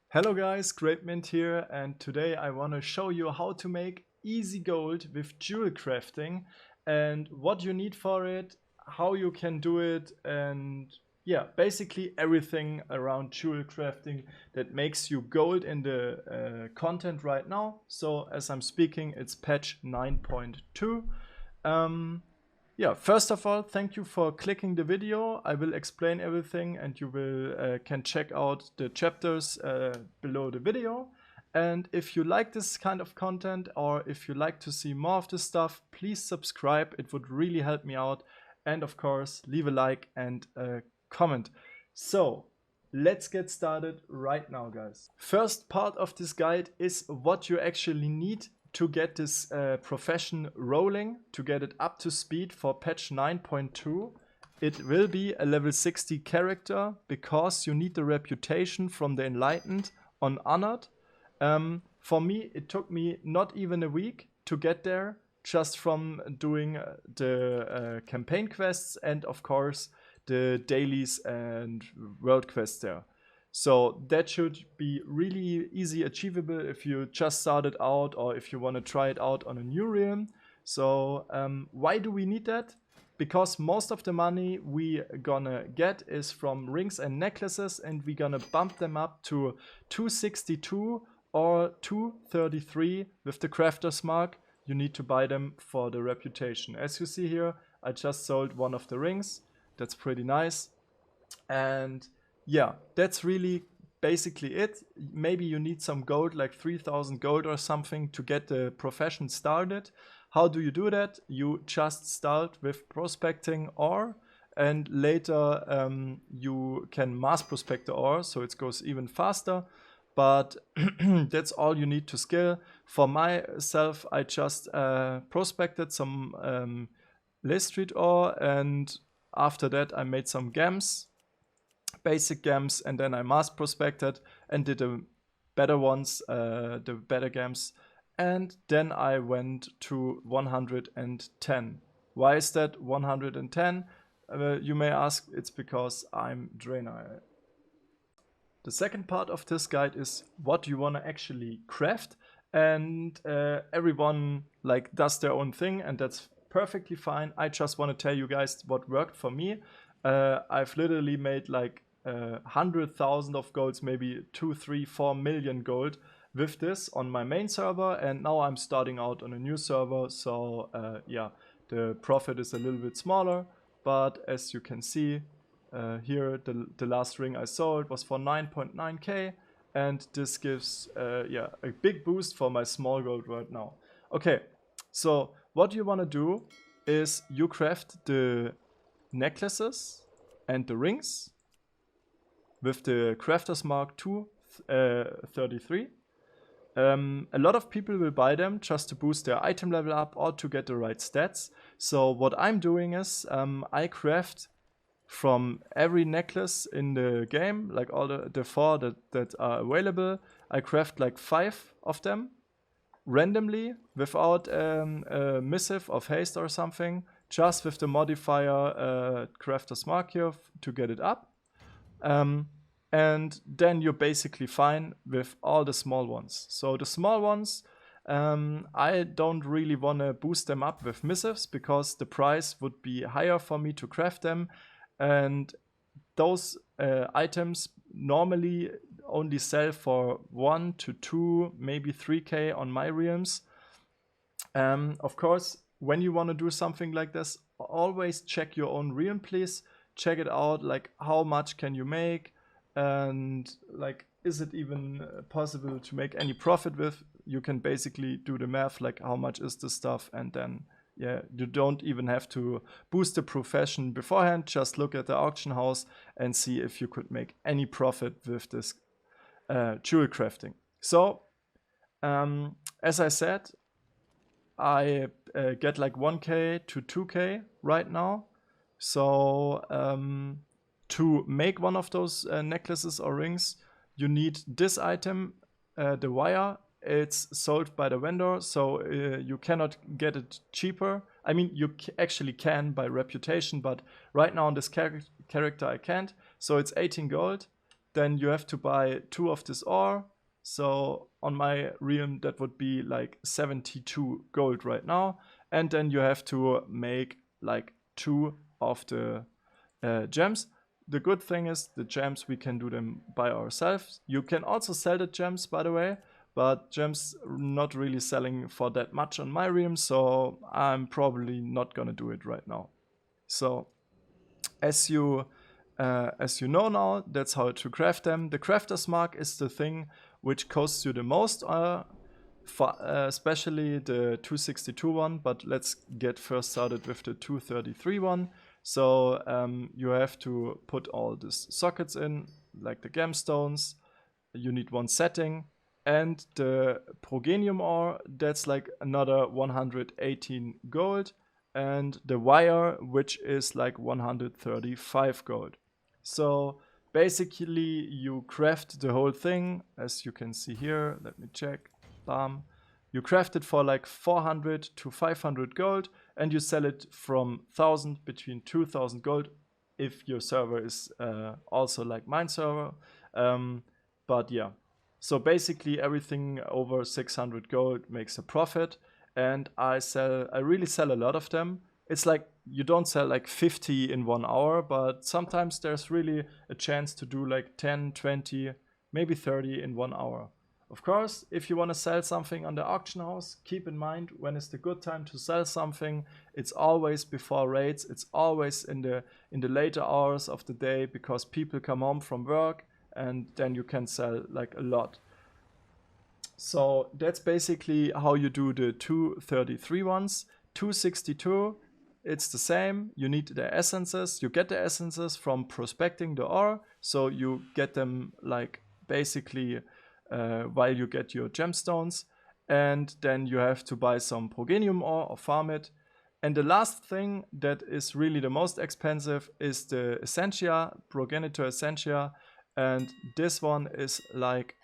Hello guys, Grapemint here, and today I want to show you how to make easy gold with Jewelcrafting and what you need for it, how you can do it, and yeah, basically everything around Jewelcrafting that makes you gold in the content right now. So as I'm speaking, it's patch 9.2. Yeah, first of all, thank you for clicking the video. I will explain everything and you will can check out the chapters below the video. And if you like this kind of content or if you like to see more of this stuff, please subscribe. It would really help me out. And of course, leave a like and a comment. So let's get started right now, guys. First part of this guide is what you actually need to get this profession rolling, to get it up to speed for patch 9.2. It will be a level 60 character because you need the reputation from the Enlightened on Honored. For me, it took me not even a week to get there, just from doing the campaign quests and of course the dailies and world quests there. So that should be really easy achievable if you just started out or if you want to try it out on a new realm. So why do we need that? Because most of the money we gonna get is from rings and necklaces, and we gonna bump them up to 262 or 233 with the crafter's mark. You need to buy them for the reputation. As you see here, I just sold one of the rings. That's pretty nice. And yeah, that's really basically it. Maybe you need some gold, like 3000 gold or something, to get the profession started. How do you do that? You just start with prospecting ore, and later you can mass prospect the ore, so it goes even faster. But that's all you need to skill. For myself, I just prospected some Ley Street ore, and after that I made some gems, basic gems, and then I mass prospected and did the better ones, the better gems, and then I went to 110. Why is that 110? You may ask. It's because I'm Draenei. The second part of this guide is what you want to actually craft, and everyone like does their own thing, and that's perfectly fine. I just want to tell you guys what worked for me. I've literally made like 100,000 of golds, maybe 2, 3, 4 million gold with this on my main server, and now I'm starting out on a new server. So yeah, the profit is a little bit smaller, but as you can see here, the last ring I sold was for 9.9k, and this gives yeah, a big boost for my small gold right now. Okay, so what you want to do is you craft the necklaces and the rings with the crafter's mark 233. A lot of people will buy them just to boost their item level up or to get the right stats. So what I'm doing is I craft from every necklace in the game, like all the 4 that are available. I craft like 5 of them randomly without a missive of haste or something, just with the modifier crafter's mark here to get it up. And then you're basically fine with all the small ones. So the small ones, I don't really want to boost them up with missives because the price would be higher for me to craft them. And those items normally only sell for 1 to 2, maybe 3k on my realms. Of course, when you want to do something like this, always check your own realm, please. Check it out, like how much can you make, and like is it even possible to make any profit with. You can basically do the math, like how much is this stuff, and then yeah, you don't even have to boost the profession beforehand. Just look at the auction house and see if you could make any profit with this jewel crafting. So as I said, I get like 1k to 2k right now. So to make one of those necklaces or rings, you need this item, the wire. It's sold by the vendor, so you cannot get it cheaper. I mean, you actually can by reputation, but right now on this character I can't. So it's 18 gold. then you have to buy 2 of this ore. So on my realm that would be like 72 gold right now. And then you have to make like 2 of the gems. The good thing is the gems, we can do them by ourselves. You can also sell the gems, by the way, but gems not really selling for that much on my realm, so I'm probably not gonna do it right now. So as you know now, that's how to craft them. The crafter's mark is the thing which costs you the most, especially the 262 one, but let's get first started with the 233 one. So you have to put all these sockets in, like the gemstones. You need 1 setting, and the progenium ore, that's like another 118 gold, and the wire, which is like 135 gold. So basically you craft the whole thing, as you can see here. Let me check. Bam. You craft it for like 400 to 500 gold, and you sell it from 1000 between 2000 gold if your server is also like mine server. But yeah, so basically everything over 600 gold makes a profit, and I really sell a lot of them. It's like you don't sell like 50 in 1 hour, but sometimes there's really a chance to do like 10, 20, maybe 30 in 1 hour. Of course, if you want to sell something on the auction house, keep in mind when is the good time to sell something. It's always before raids. It's always in the later hours of the day, because people come home from work, and then you can sell like a lot. So that's basically how you do the 233 ones. 262, it's the same. You need the essences. You get the essences from prospecting the ore. So you get them like basically while you get your gemstones, and then you have to buy some progenium ore or farm it. And the last thing that is really the most expensive is the essentia, progenitor essentia, and this one is like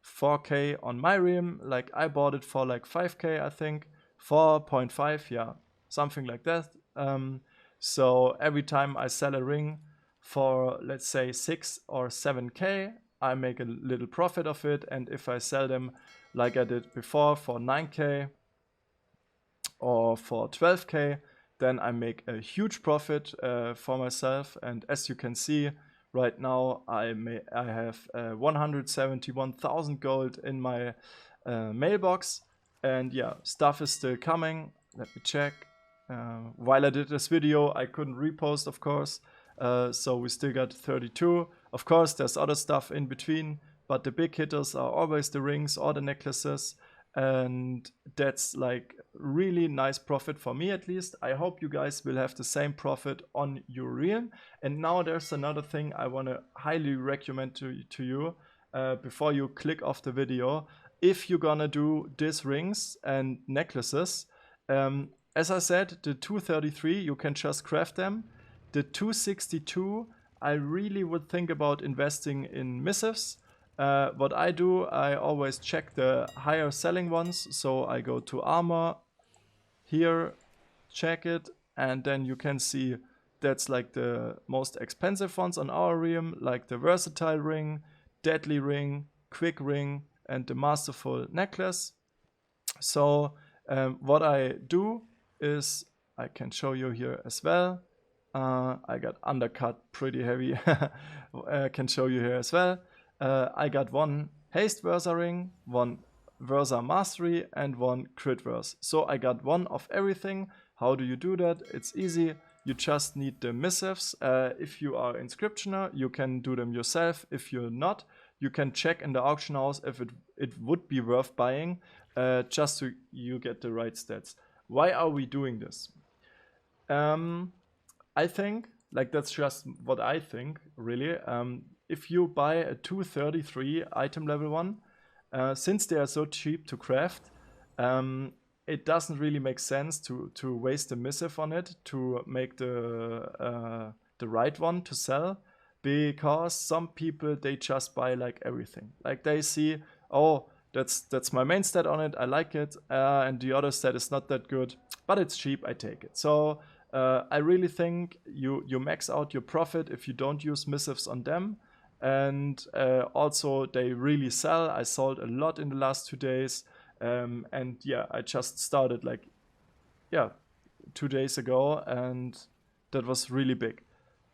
4k on my realm. Like I bought it for like 5k, I think, 4.5, yeah, something like that. So every time I sell a ring for, let's say, 6 or 7k, I make a little profit of it. And if I sell them like I did before for 9k or for 12k, then I make a huge profit for myself. And as you can see right now, I have 171,000 gold in my mailbox, and yeah, stuff is still coming. Let me check. While I did this video, I couldn't repost, of course. So we still got 32. Of course, there's other stuff in between, but the big hitters are always the rings or the necklaces. And that's like really nice profit for me, at least. I hope you guys will have the same profit on your realm. And now there's another thing I want to highly recommend to you before you click off the video. If you're gonna do these rings and necklaces, as I said, the 233, you can just craft them. The 262, I really would think about investing in missives. What I do, I always check the higher selling ones. So I go to armor, here, check it, and then you can see that's like the most expensive ones on our realm, like the versatile ring, deadly ring, quick ring, and the masterful necklace. So what I do is, I can show you here as well. I got undercut pretty heavy. I can show you here as well. I got 1 haste versa ring, 1 versa mastery, and 1 crit verse. So I got 1 of everything. How do you do that? It's easy. You just need the missives. If you are inscriptioner, you can do them yourself. If you're not, you can check in the auction house if it would be worth buying, just so you get the right stats. Why are we doing this? I think, like, that's just what I think, really. If you buy a 233 item level 1, since they are so cheap to craft, it doesn't really make sense to waste a missive on it to make the right one to sell, because some people, they just buy like everything. Like they see, oh, that's my main stat on it, I like it, and the other stat is not that good, but it's cheap, I take it. So I really think you max out your profit if you don't use missives on them. and also they really sell. I sold a lot in the last 2 days, and yeah, I just started like 2 days ago, and that was really big.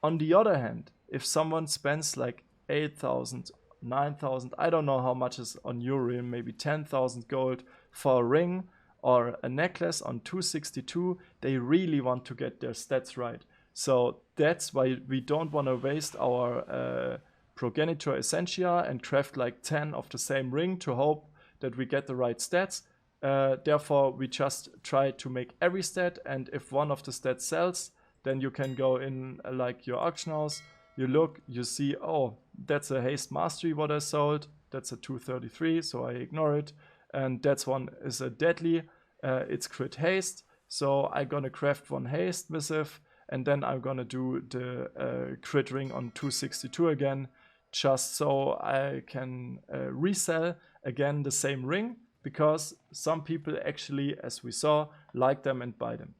On the other hand, if someone spends like 8,000, 9,000, I don't know how much is on your realm, maybe 10,000 gold for a ring or a necklace on 262, they really want to get their stats right. So that's why we don't want to waste our progenitor essentia and craft like 10 of the same ring to hope that we get the right stats. Therefore, we just try to make every stat, and if one of the stats sells, then you can go in like your auction house, you look, you see, oh, that's a haste mastery what I sold, that's a 233, so I ignore it, and that's one is a deadly, it's crit haste, so I'm gonna craft one haste missive, and then I'm gonna do the crit ring on 262 again, just so I can resell again the same ring, because some people actually, as we saw, like them and buy them.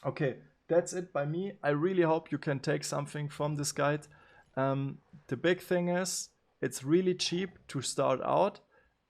Okay, that's it by me. I really hope you can take something from this guide. The big thing is, it's really cheap to start out.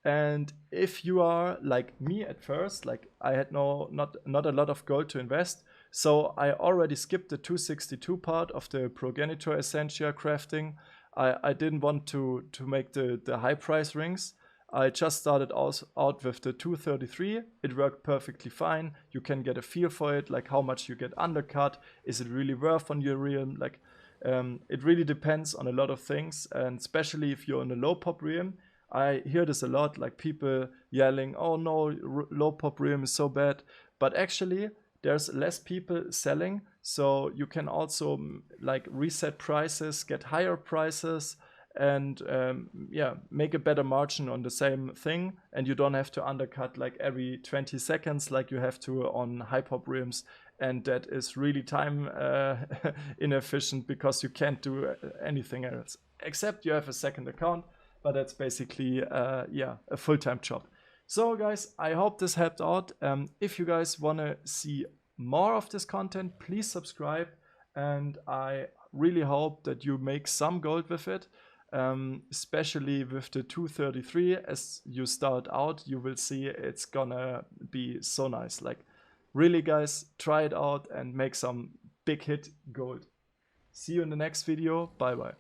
And if you are like me at first, like I had not a lot of gold to invest, so I already skipped the 262 part of the progenitor essentia crafting. I didn't want to make the high price rings. I just started out with the 233. It worked perfectly fine. You can get a feel for it, like how much you get undercut. Is it really worth on your realm? Like, it really depends on a lot of things, and especially if you're in a low pop realm. I hear this a lot, like people yelling, "Oh no, low pop realm is so bad." But actually, there's less people selling, so you can also like reset prices, get higher prices, and make a better margin on the same thing, and you don't have to undercut like every 20 seconds like you have to on high pop realms, and that is really time inefficient, because you can't do anything else except you have a second account, but that's basically a full-time job. So guys, I hope this helped out. If you guys want to see more of this content, please subscribe, and I really hope that you make some gold with it. Especially with the 233, as you start out, you will see it's gonna be so nice. Like, really guys, try it out and make some big hit gold. See you in the next video. Bye bye.